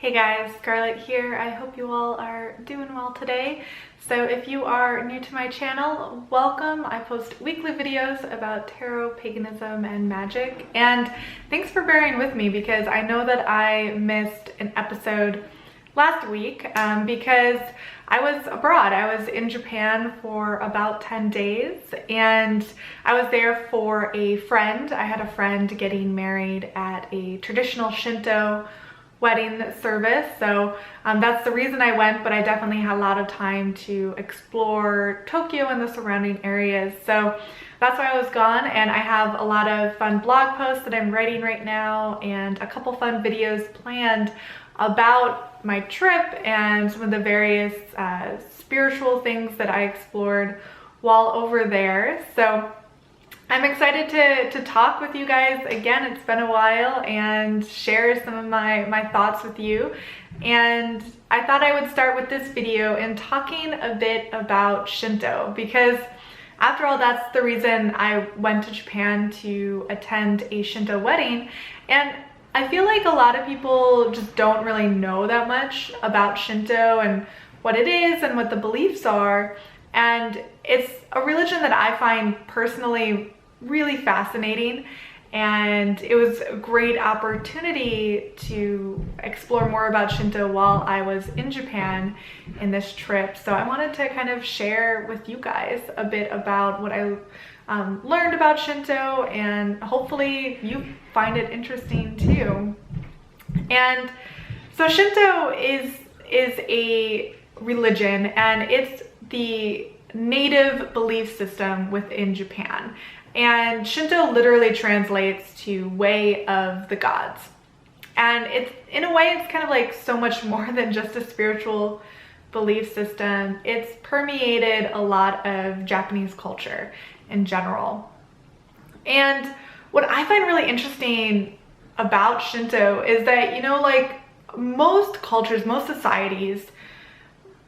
Hey guys, Scarlett here. I hope you all are doing well today. So if you are new to my channel, welcome. I post weekly videos about tarot, paganism, and magic. And thanks for bearing with me because I know that I missed an episode last week because I was abroad. I was in Japan for about 10 days and I was there for a friend. I had a friend getting married at a traditional Shinto wedding service, so that's the reason I went, but I definitely had a lot of time to explore Tokyo and the surrounding areas, so that's why I was gone. And I have a lot of fun blog posts that I'm writing right now and a couple fun videos planned about my trip and some of the various spiritual things that I explored while over there. So I'm excited to talk with you guys again. It's been a while and share some of my thoughts with you. And I thought I would start with this video in talking a bit about Shinto because after all, that's the reason I went to Japan to attend a Shinto wedding. And I feel like a lot of people just don't really know that much about Shinto and what it is and what the beliefs are. And it's a religion that I find personally really fascinating, and it was a great opportunity to explore more about Shinto while I was in Japan in this trip. So I wanted to kind of share with you guys a bit about what I learned about Shinto, and hopefully you find it interesting too. And so Shinto is a religion, and it's the native belief system within Japan. And Shinto literally translates to way of the gods. And it's, in a way, it's kind of like so much more than just a spiritual belief system. It's permeated a lot of Japanese culture in general. And what I find really interesting about Shinto is that, you know, like most cultures, most societies,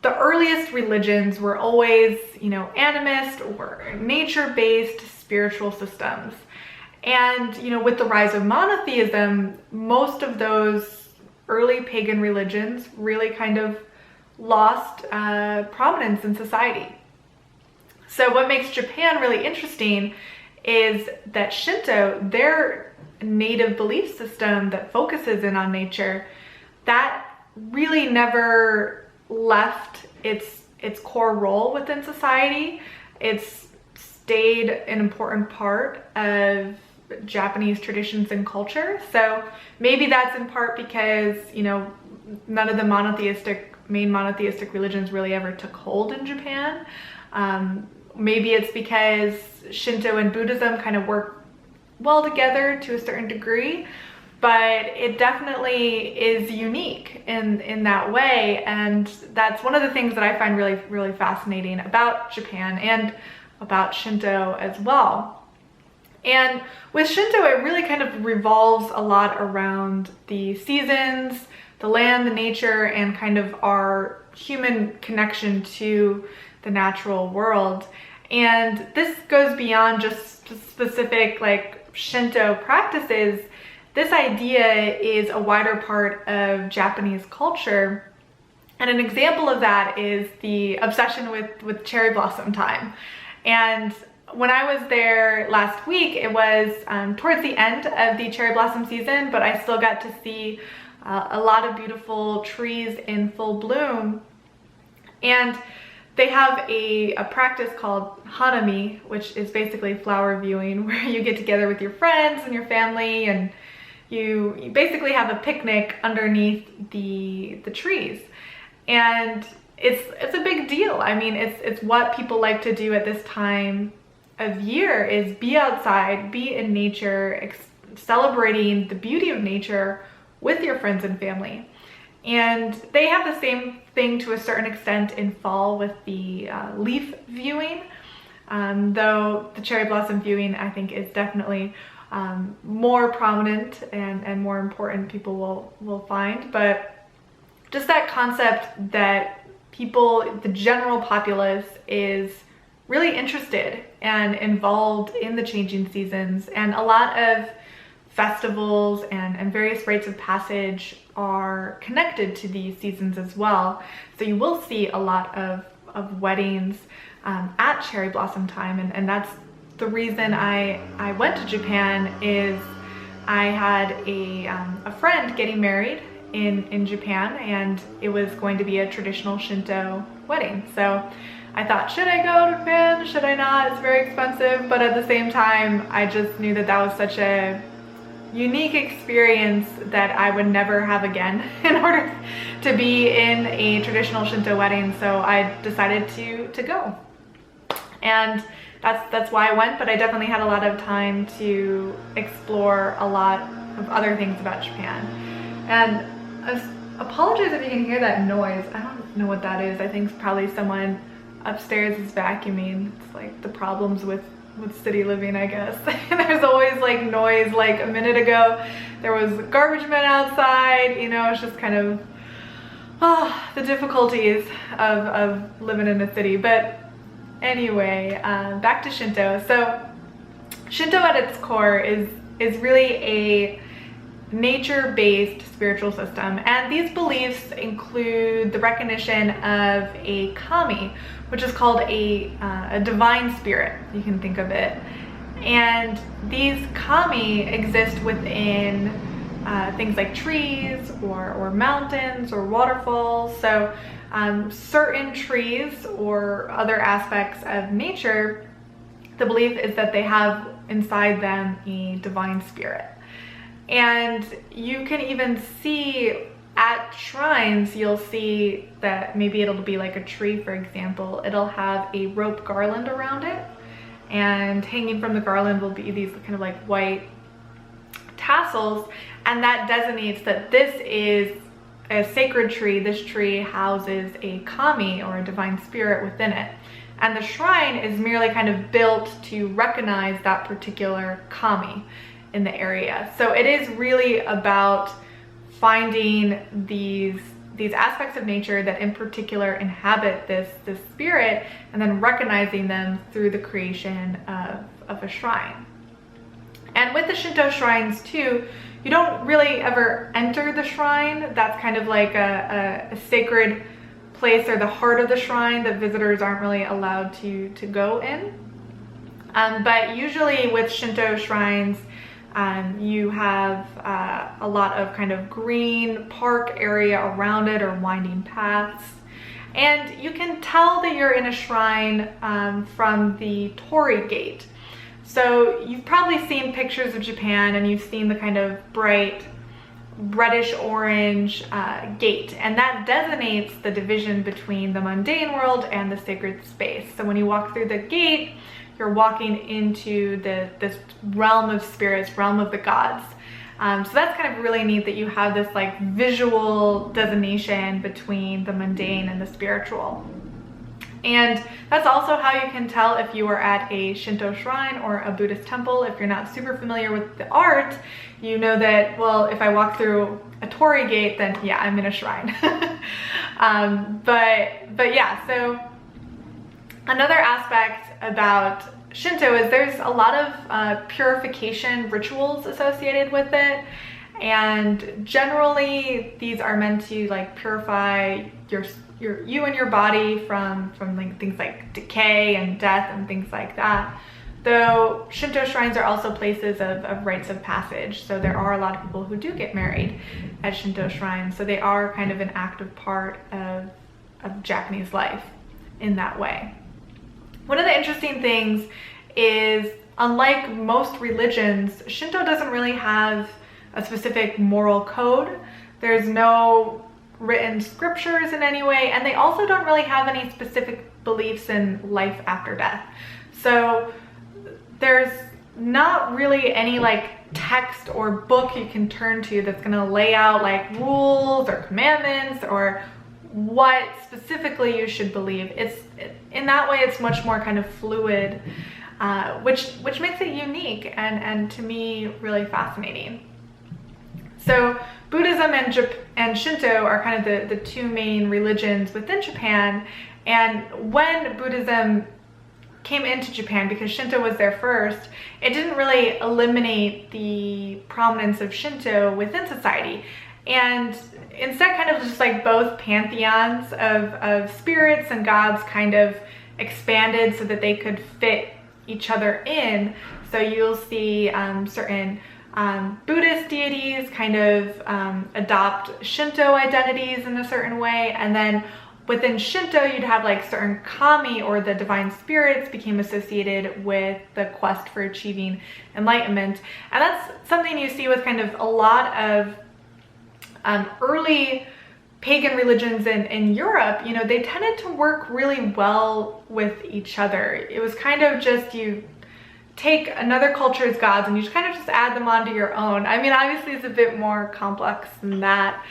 the earliest religions were always, you know, animist or nature-based spiritual systems. And, you know, with the rise of monotheism, most of those early pagan religions really kind of lost prominence in society. So what makes Japan really interesting is that Shinto, their native belief system that focuses in on nature, that really never left its core role within society. It's stayed an important part of Japanese traditions and culture. So maybe that's in part because, you know, none of the main monotheistic religions really ever took hold in Japan. Maybe it's because Shinto and Buddhism kind of work well together to a certain degree, but it definitely is unique in that way. And that's one of the things that I find really, really fascinating about Japan and about Shinto as well. And with Shinto, it really kind of revolves a lot around the seasons, the land, the nature, and kind of our human connection to the natural world. And this goes beyond just specific like Shinto practices. This idea is a wider part of Japanese culture. And an example of that is the obsession with cherry blossom time. And when I was there last week, it was towards the end of the cherry blossom season, but I still got to see a lot of beautiful trees in full bloom. And they have a practice called hanami, which is basically flower viewing, where you get together with your friends and your family and you basically have a picnic underneath the trees. And it's a big deal. I mean, it's what people like to do at this time of year, is be outside, be in nature, celebrating the beauty of nature with your friends and family. And they have the same thing to a certain extent in fall with the leaf viewing, though the cherry blossom viewing I think is definitely more prominent and more important, people will find. But just that concept that people, the general populace, is really interested and involved in the changing seasons, and a lot of festivals and various rites of passage are connected to these seasons as well. So you will see a lot of weddings at cherry blossom time, and that's the reason I went to Japan. Is I had a friend getting married in Japan, and it was going to be a traditional Shinto wedding. So I thought, should I go to Japan? Should I not? It's very expensive. But at the same time, I just knew that was such a unique experience that I would never have again in order to be in a traditional Shinto wedding. So I decided to go. And that's why I went, but I definitely had a lot of time to explore a lot of other things about Japan. And apologize if you can hear that noise. I don't know what that is. I think it's probably someone upstairs is vacuuming. It's like the problems with city living, I guess. There's always like noise. Like a minute ago, there was garbage men outside. You know, it's just kind of the difficulties of living in a city. But anyway, back to Shinto. So Shinto at its core is really a nature-based spiritual system, and these beliefs include the recognition of a kami, which is called a divine spirit, you can think of it. And these kami exist within things like trees or mountains or waterfalls. So certain trees or other aspects of nature, the belief is that they have inside them a divine spirit. And you can even see at shrines, you'll see that maybe it'll be like a tree, for example. It'll have a rope garland around it, and hanging from the garland will be these kind of like white tassels, and that designates that this is a sacred tree. This tree houses a kami, or a divine spirit, within it. And the shrine is merely kind of built to recognize that particular kami in the area. So it is really about finding these aspects of nature that in particular inhabit this spirit, and then recognizing them through the creation of a shrine. And with the Shinto shrines too, you don't really ever enter the shrine. That's kind of like a sacred place, or the heart of the shrine, that visitors aren't really allowed to go in. But usually with Shinto shrines, you have a lot of kind of green park area around it, or winding paths. And you can tell that you're in a shrine from the torii gate. So you've probably seen pictures of Japan, and you've seen the kind of bright reddish orange gate, and that designates the division between the mundane world and the sacred space. So when you walk through the gate, you're walking into this realm of spirits, realm of the gods. So that's kind of really neat that you have this like visual designation between the mundane and the spiritual. And that's also how you can tell if you are at a Shinto shrine or a Buddhist temple. If you're not super familiar with the art, you know that, well, if I walk through a torii gate, then yeah, I'm in a shrine. But yeah, so another aspect about Shinto is there's a lot of purification rituals associated with it, and generally these are meant to like purify you and your body from like things like decay and death and things like that. Though Shinto shrines are also places of rites of passage, so there are a lot of people who do get married at Shinto shrines, so they are kind of an active part of Japanese life in that way. One of the interesting things is, unlike most religions, Shinto doesn't really have a specific moral code. There's no written scriptures in any way, and they also don't really have any specific beliefs in life after death. So there's not really any like text or book you can turn to that's going to lay out like rules or commandments or what specifically you should believe. In that way, it's much more kind of fluid, which makes it unique and to me really fascinating. So Buddhism and Shinto are kind of the two main religions within Japan, and when Buddhism came into Japan, because Shinto was there first, it didn't really eliminate the prominence of Shinto within society. And instead kind of just like both pantheons of spirits and gods kind of expanded so that they could fit each other in. So you'll see certain Buddhist deities kind of adopt Shinto identities in a certain way, and then within Shinto you'd have like certain kami, or the divine spirits, became associated with the quest for achieving enlightenment. And that's something you see with kind of a lot of early pagan religions in Europe. You know, they tended to work really well with each other. It was kind of just, you take another culture's gods and you just kind of just add them onto your own. I mean, obviously it's a bit more complex than that,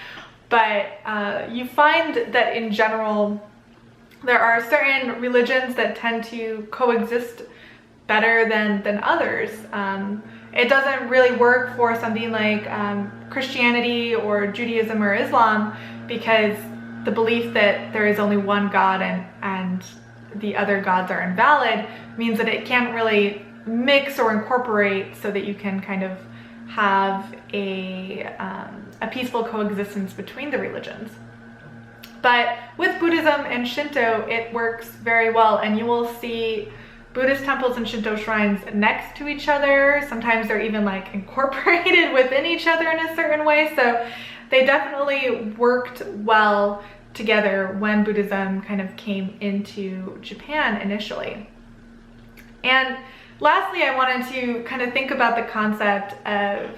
but you find that in general, there are certain religions that tend to coexist better than others. It doesn't really work for something like Christianity or Judaism or Islam, because the belief that there is only one God and the other gods are invalid means that it can't really mix or incorporate so that you can kind of have a peaceful coexistence between the religions. But with Buddhism and Shinto, it works very well, and you will see Buddhist temples and Shinto shrines next to each other. Sometimes they're even like incorporated within each other in a certain way. So they definitely worked well together when Buddhism kind of came into Japan initially. And lastly, I wanted to kind of think about the concept of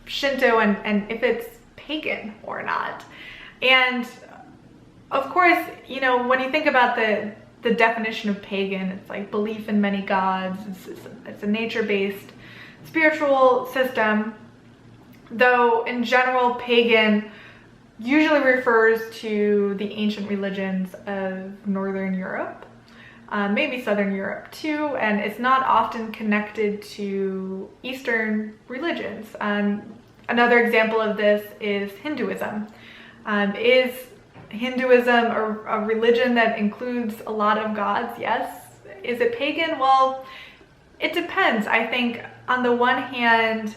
Shinto and if it's pagan or not. And of course, you know, when you think about the definition of pagan, it's like belief in many gods. It's a nature-based spiritual system, though in general, pagan usually refers to the ancient religions of Northern Europe, maybe Southern Europe too, and it's not often connected to Eastern religions. Another example of this is Hinduism. Is Hinduism a religion that includes a lot of gods? Yes. Is it pagan? Well, it depends. I think on the one hand,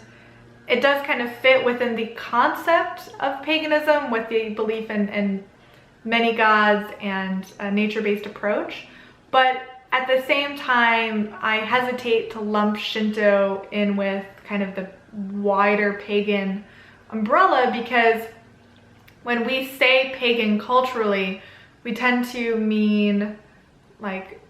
it does kind of fit within the concept of paganism with the belief in many gods and a nature-based approach. But at the same time, I hesitate to lump Shinto in with kind of the wider pagan umbrella, because when we say pagan culturally, we tend to mean like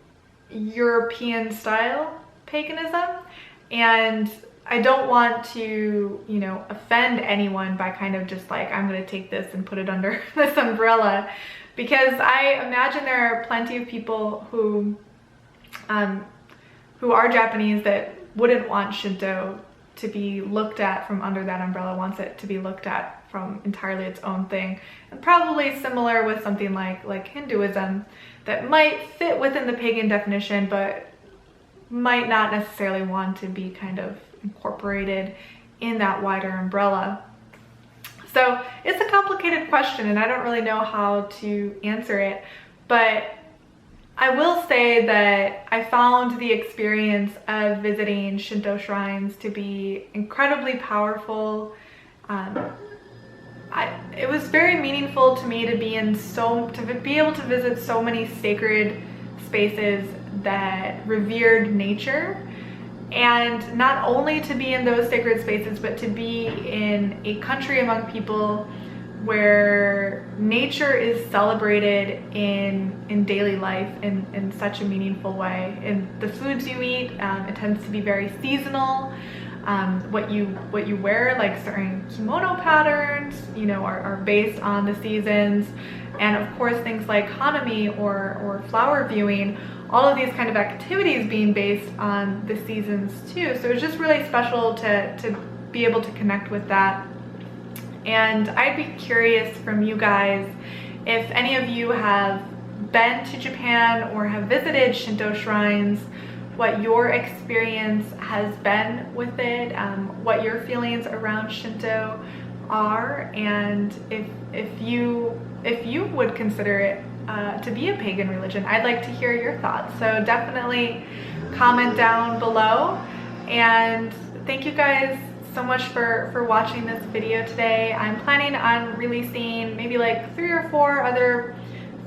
European style paganism. And I don't want to, you know, offend anyone by kind of just like, I'm going to take this and put it under this umbrella, because I imagine there are plenty of people who are Japanese that wouldn't want Shinto to be looked at from under that umbrella, wants it to be looked at from entirely its own thing. And probably similar with something like Hinduism, that might fit within the pagan definition, but might not necessarily want to be kind of incorporated in that wider umbrella. So it's a complicated question, and I don't really know how to answer it, but I will say that I found the experience of visiting Shinto shrines to be incredibly powerful. It was very meaningful to me to be able to visit so many sacred spaces that revered nature, and not only to be in those sacred spaces, but to be in a country among people where nature is celebrated in daily life in such a meaningful way. And the foods you eat, it tends to be very seasonal. What you wear, like certain kimono patterns, you know, are based on the seasons. And of course, things like hanami or flower viewing, all of these kind of activities being based on the seasons too. So it's just really special to be able to connect with that. And I'd be curious from you guys, if any of you have been to Japan or have visited Shinto shrines, what your experience has been with it, what your feelings around Shinto are, and if you would consider it to be a pagan religion. I'd like to hear your thoughts, so definitely comment down below. And thank you guys so much for watching this video today. I'm planning on releasing maybe like 3 or 4 other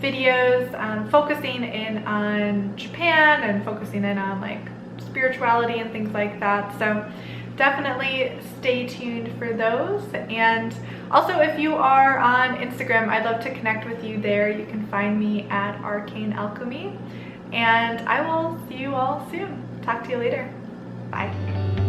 videos focusing in on Japan and focusing in on like spirituality and things like that. So definitely stay tuned for those. And also, if you are on Instagram, I'd love to connect with you there. You can find me at Arcane Alchemy, and I will see you all soon. Talk to you later. Bye.